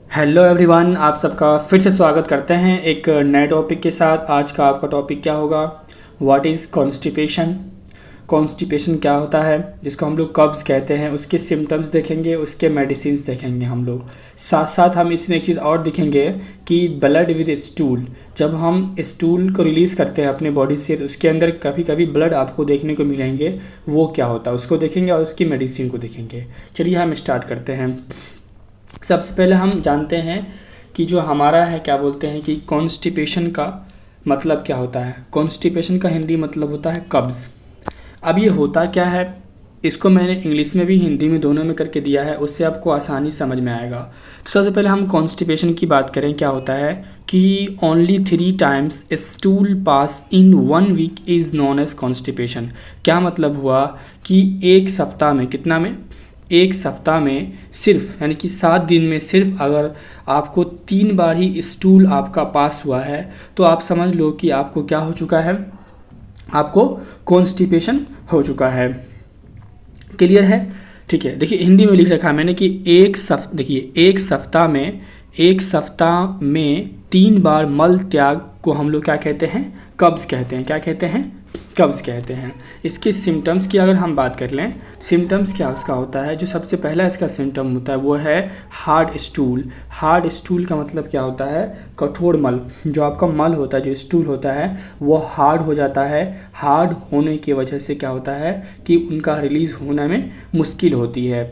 Hello everyone, आप सबका फिर से स्वागत करते हैं एक नए टॉपिक के साथ। आज का आपका टॉपिक क्या होगा? What is constipation. कॉन्स्टिपेशन क्या होता है, जिसको हम लोग कब्ज़ कहते हैं, उसके सिम्टम्स देखेंगे, उसके मेडिसिन देखेंगे हम लोग। साथ साथ हम इसमें एक चीज़ और देखेंगे कि ब्लड विद स्टूल, जब हम स्टूल को रिलीज़ करते हैं अपने बॉडी से तो उसके अंदर कभी कभी ब्लड आपको देखने को मिलेंगे, वो क्या होता है उसको देखेंगे और उसकी मेडिसिन को देखेंगे। चलिए हम स्टार्ट करते हैं। सबसे पहले हम जानते हैं कि जो हमारा है क्या बोलते हैं कि कॉन्स्टिपेशन का मतलब क्या होता है। कॉन्स्टिपेशन का हिंदी मतलब होता है कब्ज़। अब ये होता क्या है, इसको मैंने इंग्लिश में भी हिंदी में दोनों में करके दिया है, उससे आपको आसानी समझ में आएगा। तो सबसे पहले हम कॉन्स्टिपेशन की बात करें, क्या होता है कि only 3 times stool pass in 1 week is known as constipation. क्या मतलब हुआ कि एक सप्ताह में, कितना में, एक सप्ताह में सिर्फ यानी कि 7 दिन में सिर्फ अगर आपको 3 बार ही स्टूल आपका पास हुआ है तो आप समझ लो कि आपको क्या हो चुका है, आपको कॉन्स्टिपेशन हो चुका है। क्लियर है? ठीक है। देखिए हिंदी में लिख रखा है मैंने कि एक सप्ताह में 3 बार मल त्याग को हम लोग क्या कहते हैं, कब्ज़ कहते हैं। क्या कहते हैं? कब्ज़ कहते हैं। इसके सिम्टम्स की अगर हम बात कर लें, सिम्टम्स क्या उसका होता है, जो सबसे पहला इसका सिम्टम होता है वो है हार्ड स्टूल। हार्ड स्टूल का मतलब क्या होता है? कठोर मल। जो आपका मल होता है, जो स्टूल होता है वो हार्ड हो जाता है। हार्ड होने की वजह से क्या होता है कि उनका रिलीज़ होने में मुश्किल होती है।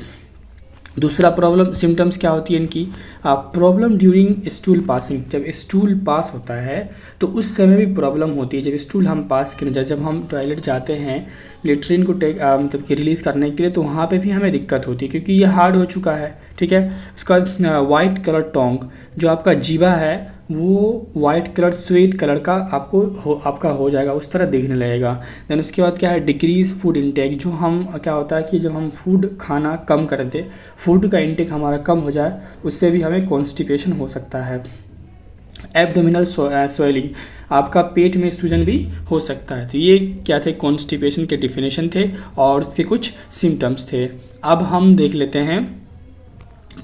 दूसरा प्रॉब्लम सिम्टम्स क्या होती है इनकी? Problem during stool passing. जब स्टूल पास होता है तो उस समय भी प्रॉब्लम होती है। जब स्टूल हम पास करने जाए, जब हम टॉयलेट जाते हैं लेटरिन को मतलब कि रिलीज़ करने के लिए, तो वहाँ पे भी हमें दिक्कत होती है क्योंकि ये हार्ड हो चुका है। ठीक है। उसका वाइट कलर टोंग, जो आपका जीवा है वो वाइट कलर, श्वेत कलर का आपका हो जाएगा, उस तरह दिखने लगेगा। देन उसके बाद क्या है, डिक्रीज फूड इंटेक। जो हम क्या होता है कि जब हम फूड खाना कम कर दे, फूड का इंटेक हमारा कम हो जाए, उससे भी हमें कॉन्स्टिपेशन हो सकता है। एब्डोमिनल स्वेलिंग, आपका पेट में सूजन भी हो सकता है। तो ये क्या थे, कॉन्स्टिपेशन के डिफिनेशन थे और उसके कुछ सिम्टम्स थे। अब हम देख लेते हैं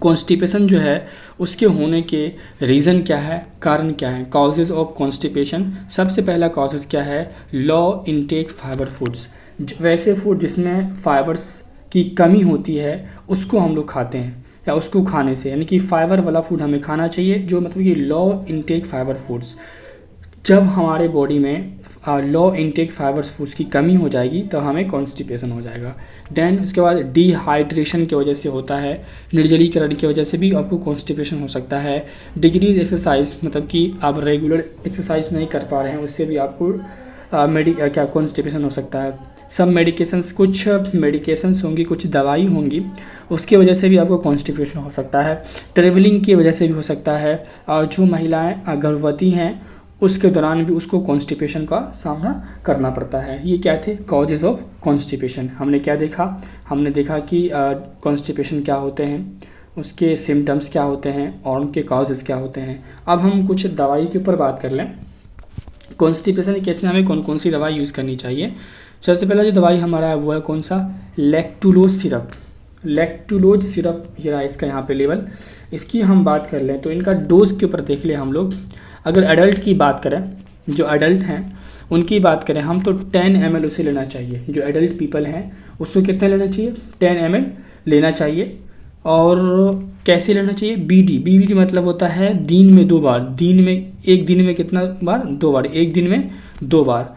कॉन्स्टिपेशन जो है उसके होने के रीज़न क्या है, कारण क्या है, कॉजेज़ ऑफ कॉन्स्टिपेशन। सबसे पहला कॉजेज़ क्या है, लो इनटेक फाइबर फूड्स। वैसे फूड जिसमें फाइबर्स की कमी होती है उसको हम लोग खाते हैं, या उसको खाने से, यानी कि फाइबर वाला फूड हमें खाना चाहिए, जो मतलब कि लो इनटेक फाइबर फूड्स। जब हमारे बॉडी में लो इनटेक फाइबर्स फूड्स की कमी हो जाएगी तो हमें कॉन्स्टिपेशन हो जाएगा। देन उसके बाद डिहाइड्रेशन की वजह से होता है, निर्जलीकरण की वजह से भी आपको कॉन्स्टिपेशन हो सकता है। डिक्रीज एक्सरसाइज, मतलब कि आप रेगुलर एक्सरसाइज नहीं कर पा रहे हैं, उससे भी आपको क्या कॉन्स्टिपेशन हो सकता है। सब मेडिकेशंस, कुछ मेडिकेशंस होंगी, कुछ दवाई होंगी, उसकी वजह से भी आपको कॉन्स्टिपेशन हो सकता है। ट्रेवलिंग की वजह से भी हो सकता है। और जो महिलाएं गर्भवती हैं उसके दौरान भी उसको कॉन्स्टिपेशन का सामना करना पड़ता है। ये क्या थे, कॉजेज़ ऑफ कॉन्स्टिपेशन। हमने क्या देखा, हमने देखा कि कॉन्स्टिपेशन क्या होते हैं, उसके सिम्टम्स क्या होते हैं और उनके कॉजेज़ क्या होते हैं। अब हम कुछ दवाई के ऊपर बात कर लें। कॉन्स्टिपेशन के केस में हमें कौन कौन सी दवाई यूज़ करनी चाहिए। सबसे पहला जो दवाई हमारा है वो है कौन सा, लैक्टुलोज सिरप। लैक्टुलोज सिरप ये रहा इसका यहाँ पे लेवल। इसकी हम बात कर लें तो इनका डोज के ऊपर देख लें हम लोग। अगर एडल्ट की बात करें, जो एडल्ट हैं उनकी बात करें हम, तो 10 ml उसे लेना चाहिए। जो एडल्ट पीपल हैं उसको कितना लेना चाहिए, 10 ml लेना चाहिए। और कैसे लेना चाहिए, बीडी मतलब होता है दिन में 2 बार। एक दिन में कितना बार, 2 बार, एक दिन में 2 बार।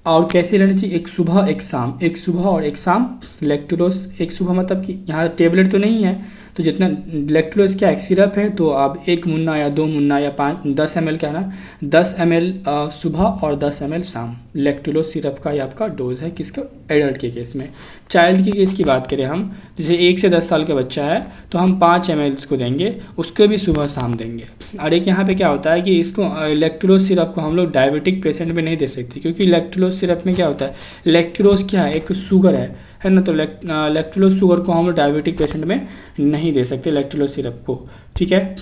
और कैसे लेना चाहिए, एक सुबह एक शाम, एक सुबह और एक शाम। लैक्टुलोज एक सुबह मतलब कि यहाँ टेबलेट तो नहीं है, तो जितना लैक्टुलोज क्या एक सिरप है, तो आप 1 मुन्ना या 2 मुन्ना या 10 ml क्या है ना, 10 ml सुबह और 10 ml शाम। लैक्टुलोज सिरप का ये आपका डोज है, किसका, एडल्ट के केस में। चाइल्ड के केस की बात करें हम, जैसे 1 से 10 साल का बच्चा है तो हम 5 ml उसको देंगे, उसको भी सुबह शाम देंगे। और एक यहाँ पे क्या होता है कि इसको लैक्टुलोज सिरप को हम लोग डायबिटिक पेशेंट में नहीं दे सकते, क्योंकि लैक्टुलोज सिरप में क्या होता है, लैक्टुलोज क्या है, एक शुगर है ना। तो लैक्टुलोज शुगर को हम लोग डायबिटिक पेशेंट में नहीं दे सकते, लैक्टुलोज सिरप को। ठीक है।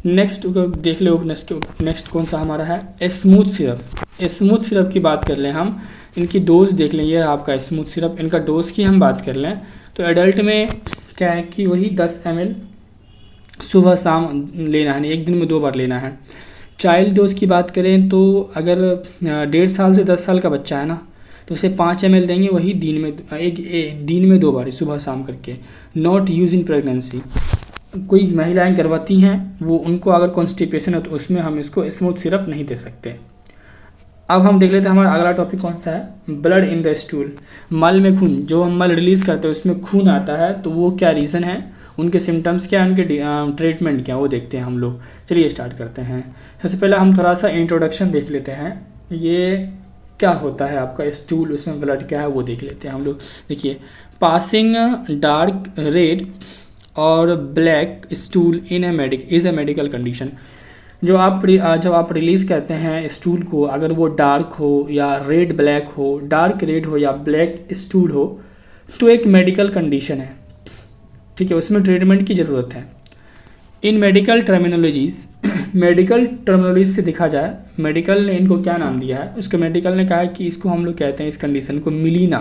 नेक्स्ट देख लो, नेक्स्ट कौन सा हमारा है, स्मूथ सिरप। स्मूथ सिरप की बात कर लें हम, इनकी डोज देख लें, ये आपका स्मूथ सिरप। इनका डोज की हम बात कर लें तो एडल्ट में क्या है कि वही 10 ml सुबह शाम लेना है, एक दिन में 2 बार लेना है। चाइल्ड डोज की बात करें तो अगर 1.5 साल से 10 साल का बच्चा है ना, तो उसे 5 ml देंगे, वही दिन में 2 बार सुबह शाम करके। नॉट यूज इन प्रेगनेंसी, कोई महिलाएं गर्भवती हैं वो उनको अगर कॉन्स्टिपेशन है तो उसमें हम इसको स्मूथ सिरप नहीं दे सकते। अब हम देख लेते हैं हमारा अगला टॉपिक कौन सा है, ब्लड इन द स्टूल, मल में खून। जो हम मल रिलीज़ करते हैं उसमें खून आता है, तो वो क्या रीज़न है, उनके सिम्टम्स क्या है, उनके ट्रीटमेंट क्या है, वो देखते हैं हम लोग। चलिए स्टार्ट करते हैं। सबसे पहले हम थोड़ा सा इंट्रोडक्शन देख लेते हैं, ये क्या होता है आपका स्टूल, उसमें ब्लड क्या है वो देख लेते हैं हम लोग। देखिए, पासिंग डार्क रेड और black stool in is a medical condition. जब आप रिलीज़ करते हैं स्टूल को, अगर वो डार्क हो या रेड ब्लैक हो, डार्क रेड हो या ब्लैक स्टूल हो, तो एक मेडिकल कंडीशन है, ठीक है, उसमें ट्रीटमेंट की ज़रूरत है। इन मेडिकल टर्मिनोलॉजीज़, मेडिकल टर्मिनोलॉजी से देखा जाए, मेडिकल ने इनको क्या नाम दिया है, उसको मेडिकल ने कहा है कि इसको हम लोग कहते हैं, इस कंडीशन को मिलीना।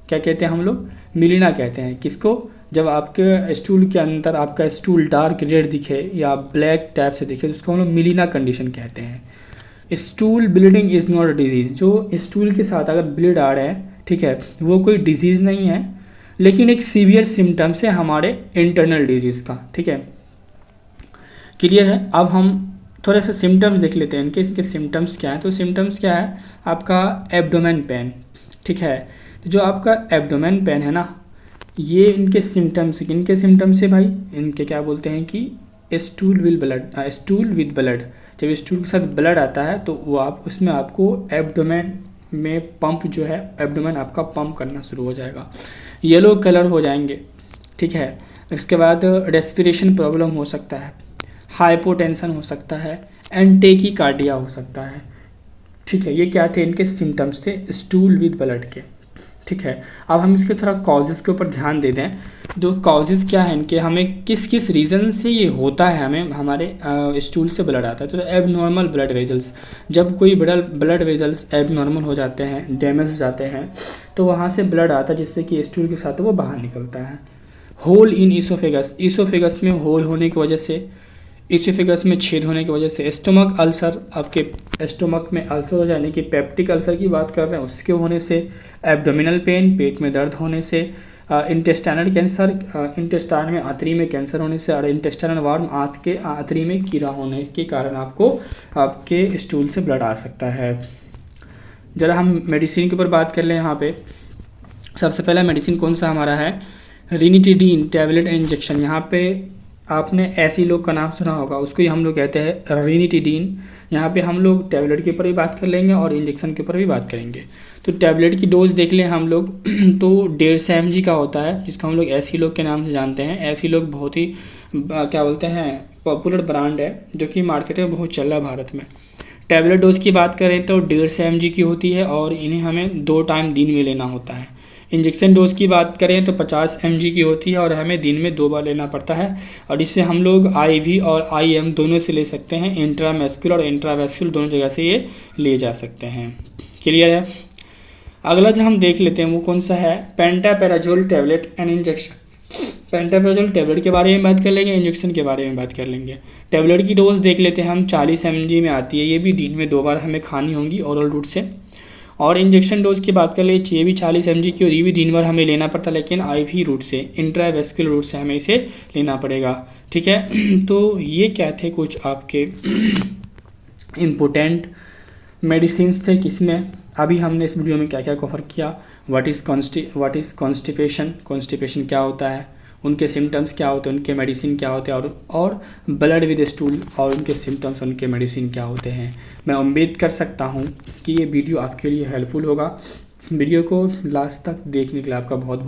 क्या कहते हैं हम लोग, मिलीना कहते हैं। किसको, जब आपके स्टूल के अंदर आपका स्टूल डार्क रेड दिखे या ब्लैक टाइप से दिखे, तो उसको हम लोग मिलीना कंडीशन कहते हैं। Stool bleeding is not a disease, जो स्टूल के साथ अगर ब्लीड आ रहे हैं, ठीक है, वो कोई डिजीज़ नहीं है, लेकिन एक सीवियर सिम्टम्स है हमारे इंटरनल डिजीज़ का, ठीक है, क्लियर है। अब हम थोड़े से सिम्टम्स देख लेते हैं इनके सिम्टम्स क्या हैं। तो सिम्टम्स क्या है, आपका एब्डोमेन पेन, ठीक है, जो आपका एब्डोमेन पेन है ना, ये इनके सिम्टम्स है भाई, इनके क्या बोलते हैं कि स्टूल विद ब्लड। जब स्टूल के साथ ब्लड आता है तो वो उसमें आपको एब्डोमेन में पंप जो है, एब्डोमेन आपका पंप करना शुरू हो जाएगा, येलो कलर हो जाएंगे, ठीक है। इसके बाद रेस्पिरेशन प्रॉब्लम हो सकता है, हाइपोटेंशन हो सकता है, एंड टेकीकार्डिया हो सकता है, ठीक है। ये क्या थे, इनके सिम्टम्स थे स्टूल विद ब्लड के, ठीक है। अब हम इसके थोड़ा कॉजेज़ के ऊपर ध्यान दे दें। जो कॉजेज़ क्या हैं इनके, हमें किस किस रीज़न से ये होता है, हमें हमारे स्टूल से ब्लड आता है। तो एब नॉर्मल ब्लड वेजल्स, जब कोई ब्लड वेजल्स एब नॉर्मल हो जाते हैं, डैमेज हो जाते हैं, तो वहाँ से ब्लड आता है जिससे कि स्टूल के साथ वो बाहर निकलता है। होल इन ईसोफेगस में होल होने की वजह से, ईसोफेगस में छेद होने की वजह से। स्टोमक अल्सर, आपके स्टोमक में अल्सर हो जाने की, पेप्टिक अल्सर की बात कर रहे हैं, उसके होने से। एब्डोमिनल पेन, पेट में दर्द होने से। इंटेस्टाइनल कैंसर, इंटेस्टाइन में आंतरी में कैंसर होने से। और इंटेस्टाइनल वार्म, आंत के आंतरी में कीड़ा होने के कारण आपको आपके स्टूल से ब्लड आ सकता है। ज़रा हम मेडिसिन के ऊपर बात कर लें। यहाँ पे सबसे पहला मेडिसिन कौन सा हमारा है, रिनिटिडीन टैबलेट इंजेक्शन। यहाँ पे आपने एसिलोक का नाम सुना होगा, उसको ही हम लोग कहते हैं रिनिटिडीन। यहाँ पे हम लोग टैबलेट के ऊपर भी बात कर लेंगे और इंजेक्शन के ऊपर भी बात करेंगे। तो टैबलेट की डोज देख लें हम लोग तो 150 mg का होता है, जिसको हम लोग एसिलोक के नाम से जानते हैं। एसिलोक बहुत ही क्या बोलते हैं, पॉपुलर ब्रांड है जो कि मार्केट में बहुत चल रहा है भारत में। टैबलेट डोज की बात करें तो 150 mg की होती है और इन्हें हमें 2 टाइम दिन में लेना होता है। इंजेक्शन डोज की बात करें तो 50 mg की होती है और हमें दिन में 2 बार लेना पड़ता है। और इससे हम लोग IV और IM दोनों से ले सकते हैं, इंट्रामस्कुलर और इंट्रावेस्कुलर दोनों जगह से ये ले जा सकते हैं। क्लियर है। अगला जो हम देख लेते हैं वो कौन सा है, पेंटापेराजोल टैबलेट एंड इंजेक्शन। पेंटापेराजोल टैबलेट के बारे में बात कर लेंगे, इंजेक्शन के बारे में बात कर लेंगे। टैबलेट की डोज देख लेते हैं हम, 40 mg में आती है, ये भी दिन में 2 बार हमें खानी होंगी ओरल रूट से। और इंजेक्शन डोज की बात कर ले, ये भी 40 mg की और ये भी दिन भर हमें लेना पड़ता है, लेकिन IV रूट से, इंट्रावेस्कुलर रूट से हमें इसे लेना पड़ेगा, ठीक है। तो ये क्या थे कुछ आपके इम्पोर्टेंट मेडिसिन्स थे, किसमें अभी हमने इस वीडियो में क्या क्या कवर किया। व्हाट इज़ कॉन्स्टिपेशन, कॉन्स्टिपेशन क्या होता है, उनके सिम्टम्स क्या होते हैं, उनके मेडिसिन क्या होते हैं, और ब्लड विद स्टूल और उनके सिम्टम्स, उनके मेडिसिन क्या होते हैं। मैं उम्मीद कर सकता हूँ कि ये वीडियो आपके लिए हेल्पफुल होगा। वीडियो को लास्ट तक देखने के लिए आपका बहुत